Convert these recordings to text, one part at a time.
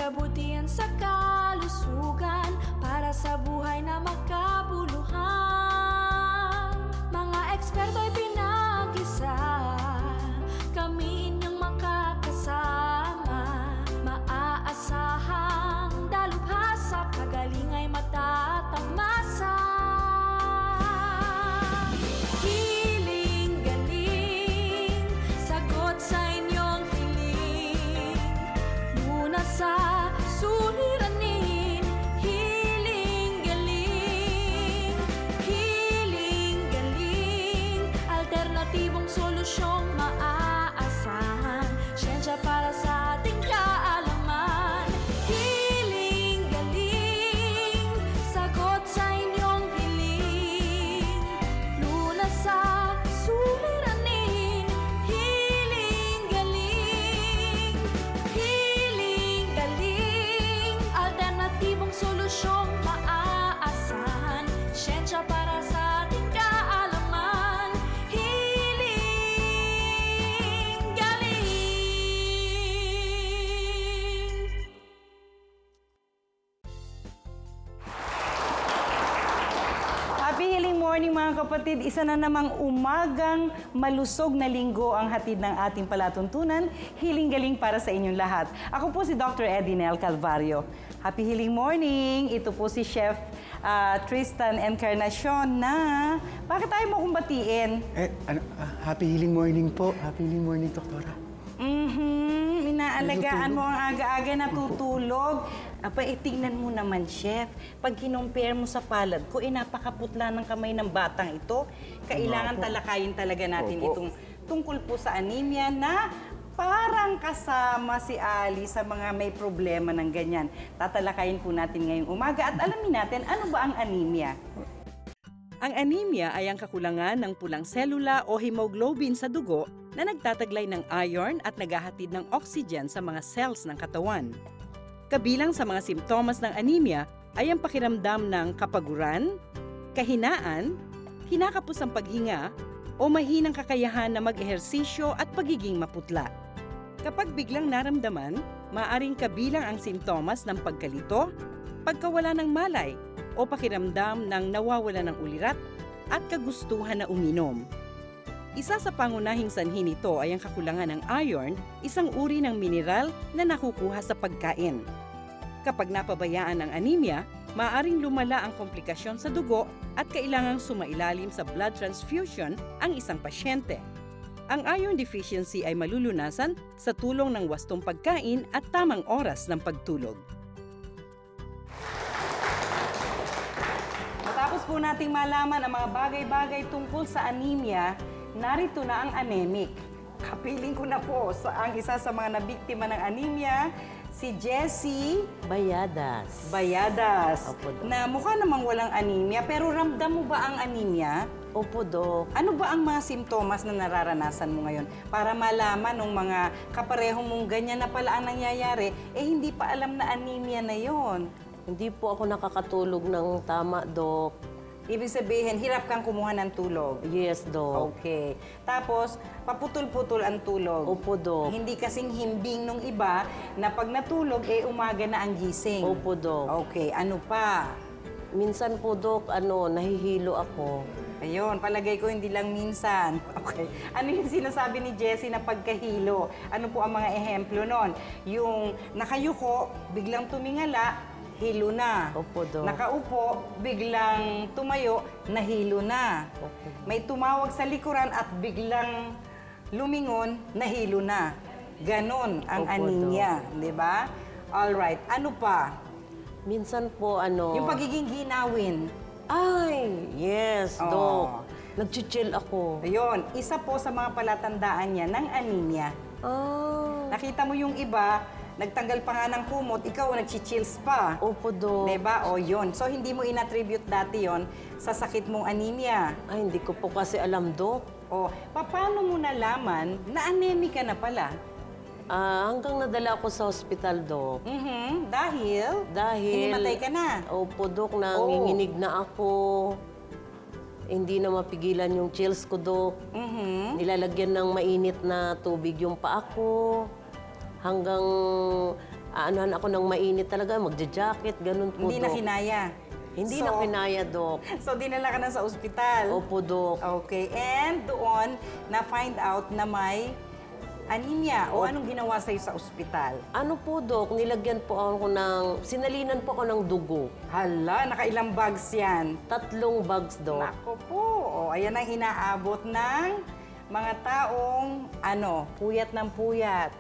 kabutihan sa kalusugan, para sa buhay na makabuluhan. Mga eksperto ay pinag-isa, kami inyong makakasama. Maaasahang dalubhasa, kagaling ay matatamasa. Hiling-galing, sagot sa inyong hiling. Muna sa suliranin, hiling-galing. Hiling-galing, alternatibong solusyong maaasahan. Siyensya para sa ating kaalaman. Hiling-galing, sagot sa inyong hiling. Lunas sa suliranin, hiling-galing. Hiling-galing, alternatibong solusyong maaasahan. Siyensya para sa ating kaalaman. Hiling-galing. Happy healing morning mga kapatid. Isa na namang umagang malusog na linggo ang hatid ng ating palatuntunan. Hiling-galing para sa inyong lahat. Ako po si Dr. Edinel Calvario. Happy healing morning. Ito po si Chef Tristan Encarnacion na bakit tayo mo kong batiin? Happy healing morning po. Happy healing morning, Doktora. Inaalagaan mo ang aga-aga natutulog. Tingnan mo naman, Chef. Pag kinumpare mo sa palad ko, napakaputla ng kamay ng batang ito. Kailangan talakayin talaga natin itong tungkol po sa anemia na parang kasama si Ali sa mga may problema ng ganyan. Tatalakayin po natin ngayong umaga at alamin natin ano ba ang anemia. Ang anemia ay ang kakulangan ng pulang selula o hemoglobin sa dugo na nagtataglay ng iron at naghahatid ng oxygen sa mga cells ng katawan. Kabilang sa mga simptomas ng anemia ay ang pakiramdam ng kapaguran, kahinaan, hinakapos ang paghinga, o mahinang kakayahan na mag-ehersisyo at pagiging maputla. Kapag biglang naramdaman, maaaring kabilang ang simptomas ng pagkalito, pagkawala ng malay, o pakiramdam ng nawawala ng ulirat at kagustuhan na uminom. Isa sa pangunahing sanhi nito ay ang kakulangan ng iron, isang uri ng mineral na nakukuha sa pagkain. Kapag napabayaan ng anemia, maaaring lumala ang komplikasyon sa dugo at kailangang sumailalim sa blood transfusion ang isang pasyente. Ang iron deficiency ay malulunasan sa tulong ng wastong pagkain at tamang oras ng pagtulog. Matapos po nating malaman ang mga bagay-bagay tungkol sa anemia, narito na ang anemic. Kapiling ko na po ang isa sa mga nabiktima ng anemia, si Jessie Bayadas. Opo, Dok. Na mukha namang walang anemia, pero ramdam mo ba ang anemia? Opo, Dok. Ano ba ang mga simptomas na nararanasan mo ngayon? Para malaman ng mga kapareho mong ganyan na pala ang nangyayari, hindi pa alam na anemia na yon. Hindi po ako nakakatulog ng tama, Dok. Ibig sabihin, hirap kang kumuha ng tulog. Yes, Dok. Okay. Tapos, paputol-putol ang tulog. Opo, Dok. Hindi kasing himbing nung iba na pag natulog, umaga na ang gising. Opo, Dok. Okay. Ano pa? Minsan po, Dok, nahihilo ako. Ayun, palagay ko hindi lang minsan. Okay. Ano yung sinasabi ni Jessie na pagkahilo? Ano po ang mga ehemplo nun? Yung nakayuko, biglang tumingala, hilo na. Opo, Dok. Nakaupo, biglang tumayo, nahilo na. Opo. May tumawag sa likuran at biglang lumingon, nahilo na. Ganon ang Opo, anemia, di ba? Alright, ano pa? Minsan po, Yung pagiging ginawin. Ay, yes, Oh. Dok. Nag-chill ako. Ayun, isa po sa mga palatandaan niya ng anemia. Nakita mo yung iba, nagtanggal pa nga ng kumot, ikaw nag-chills pa. Opo, Dok. Diba? O yun. So, hindi mo inattribute dati yon sa sakit mong anemia. Ay, hindi ko po kasi alam, Dok. O, paano mo nalaman na anemic ka na pala? Hanggang nadala ako sa hospital, Dok. Dahil? Dahil... Hinimatay ka na? Opo, Dok. Nanginginig na ako. Hindi na mapigilan yung chills ko, Dok. Nilalagyan ng mainit na tubig yung paa ko. Hanggang aanuhan ako ng mainit talaga, magja-jacket, ganun po, Hindi na Dok. kinaya. Hindi So, na kinaya, Dok. So, dinala ka na sa ospital. Opo, Dok. Okay. And doon, na-find out na may anemia. O anong ginawa sa'yo sa ospital? Ano po, Dok, nilagyan po ako sinalinan po ako ng dugo. Hala, nakailang bags yan. 3 bags, Dok. Nako po. O, ayan ang inaabot ng mga taong, puyat ng puyat.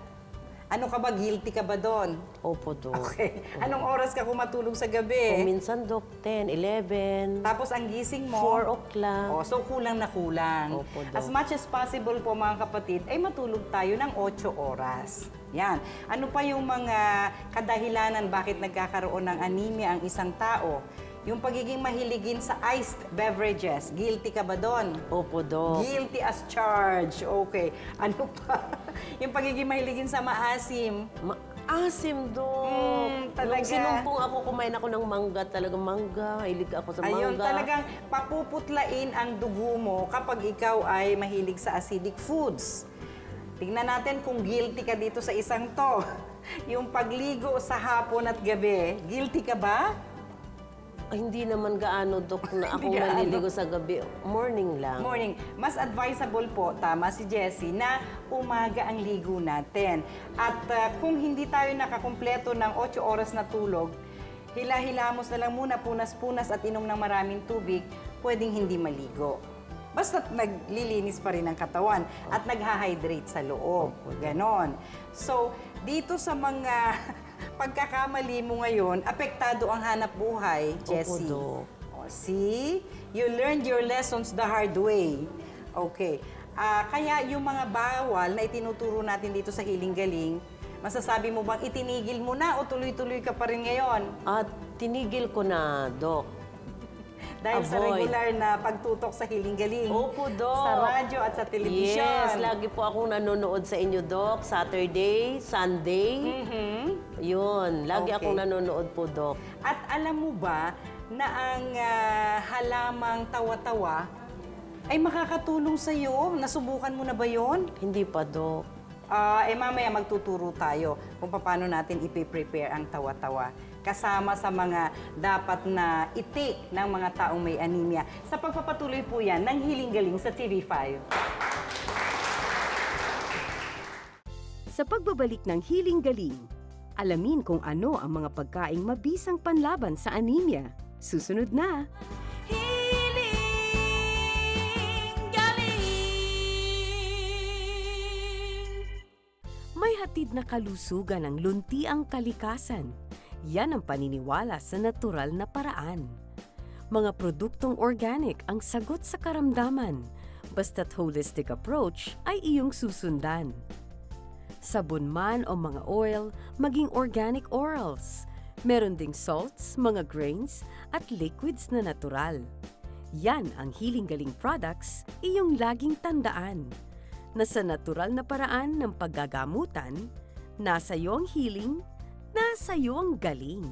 Ano ka ba? Guilty ka ba doon? Opo, Dok. Okay. Anong oras ka kumatulog sa gabi? O minsan, Dok, 10, 11, Tapos ang gising mo? 4 o'clock. Oh, so kulang na kulang. Opo, Dok. As much as possible po mga kapatid, ay matulog tayo ng 8 oras. Yan. Ano pa yung mga kadahilanan bakit nagkakaroon ng anemia ang isang tao? Yung pagiging mahiligin sa iced beverages. Guilty ka ba doon? Opo, Dok. Guilty as charged. Okay. Ano pa? Yung pagiging mahiligin sa maasim. Maasim, Dok. talaga. Nung sinumpong ako, kumain ako ng mangga. Talagang mangga. Hilig ako sa mangga. Ayun, talagang papuputlain ang dugo mo kapag ikaw ay mahilig sa acidic foods. Tingnan natin kung guilty ka dito sa isang to. Yung pagligo sa hapon at gabi, guilty ka ba? Ay, hindi naman gaano, Dok, na ako Hindi gaano. maliligo sa gabi. Morning lang. Morning. Mas advisable po, tama si Jessie, na umaga ang ligo natin. At kung hindi tayo nakakumpleto ng 8 oras na tulog, hila-hilamos na lang muna, punas-punas at inom ng maraming tubig, pwedeng hindi maligo. Basta't naglilinis pa rin ang katawan at nagha-hydrate sa loob. Ganon. So, dito sa mga pagkakamali mo ngayon, apektado ang hanap buhay, Jessie. Dok. Oh, see? You learned your lessons the hard way. Okay. Kaya yung mga bawal na itinuturo natin dito sa Hiling Galing, masasabi mo bang itinigil mo na o tuloy-tuloy ka pa rin ngayon? At tinigil ko na, Dok. Dahil sa Avoid. regular na pagtutok sa Hiling Galing. Opo, Dok. Sa radyo at sa telebisyon. Yes, lagi po akong nanonood sa inyo, Dok. Saturday, Sunday. Yun, lagi Okay. akong nanonood po, Dok. At alam mo ba na ang halamang tawa-tawa ay makakatulong sa'yo? Nasubukan mo na ba yon? Hindi pa, Dok. Mamaya magtuturo tayo kung paano natin ipiprepare ang tawa-tawa. Kasama sa mga dapat na itik ng mga taong may anemia. Sa pagpapatuloy po yan ng Hiling Galing sa TV5. Sa pagbabalik ng Hiling Galing, alamin kung ano ang mga pagkaing mabisang panlaban sa anemia. Susunod na! May hatid na kalusugan ang luntiang kalikasan. Yan ang paniniwala sa natural na paraan. Mga produktong organic ang sagot sa karamdaman, basta't holistic approach ay iyong susundan. Sabon man o mga oil, maging organic orals. Meron ding salts, mga grains, at liquids na natural. Yan ang Hiling Galing products, iyong laging tandaan. Na sa natural na paraan ng paggagamutan, nasa iyo ang healing, nasa iyo ang galing.